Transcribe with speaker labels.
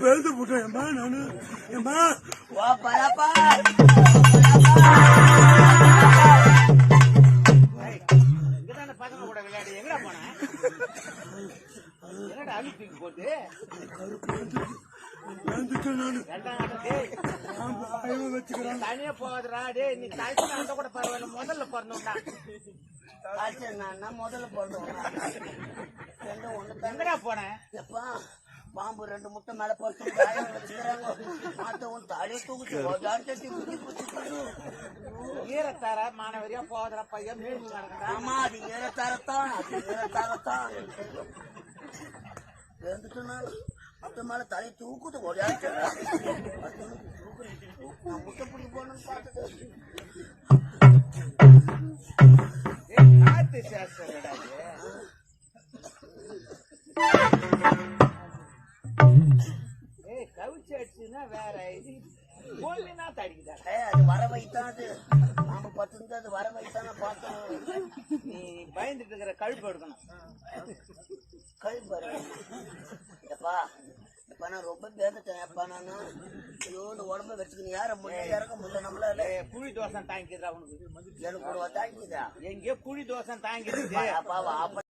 Speaker 1: பேருந்து போட்டேன் ஏமா நானு ஏமா
Speaker 2: பரப்பா இங்கதான பசங்க கூட விளையாடி எங்கடா போன என்னடா அழுத்திக்கு போட்டு தனியா போகுதுடா டே நீ தாய்ச்சி கூட பரவாயில்ல முதல்ல பிறந்தோம்டா முதல்ல பிறந்தோம் எங்கடா போனேன் எப்பா பாம்பு 2 முட்டை மேல போட்டு மாத்தவும் தாலியை தூக்கிட்டு ஈரத்தார மாணவரியா போதுற பையன் ஆமா அது ஈரத்தாரத்தான் முட்டை மேல தலையை தூக்குது ஓடியாச்சு முட்டை பிடிக்க போனோம்னு பார்த்தது காத்து சாஸ்திரடா கவிச்சு அடிச்சுன்னா வேற இது கோலினா தடிக்குதா அது வர வைத்தான் அது நாம பத்து அது வர வைத்தான பார்த்தோம் நீ பயந்துட்டு இருக்கிற கழுப்பு எடுக்கணும் கழுப்பு எப்பா இப்ப நான் ரொம்ப பேசிட்டேன் எப்பா நானு ஐயோ இந்த உடம்ப வச்சுக்கணும் யார முடியல இறக்க முடியல நம்மளால புளி தோசை தாங்கிக்கிறா உனக்கு எனக்கு தாங்கிக்குதா எங்கேயோ புளி தோசை தாங்கிருக்கு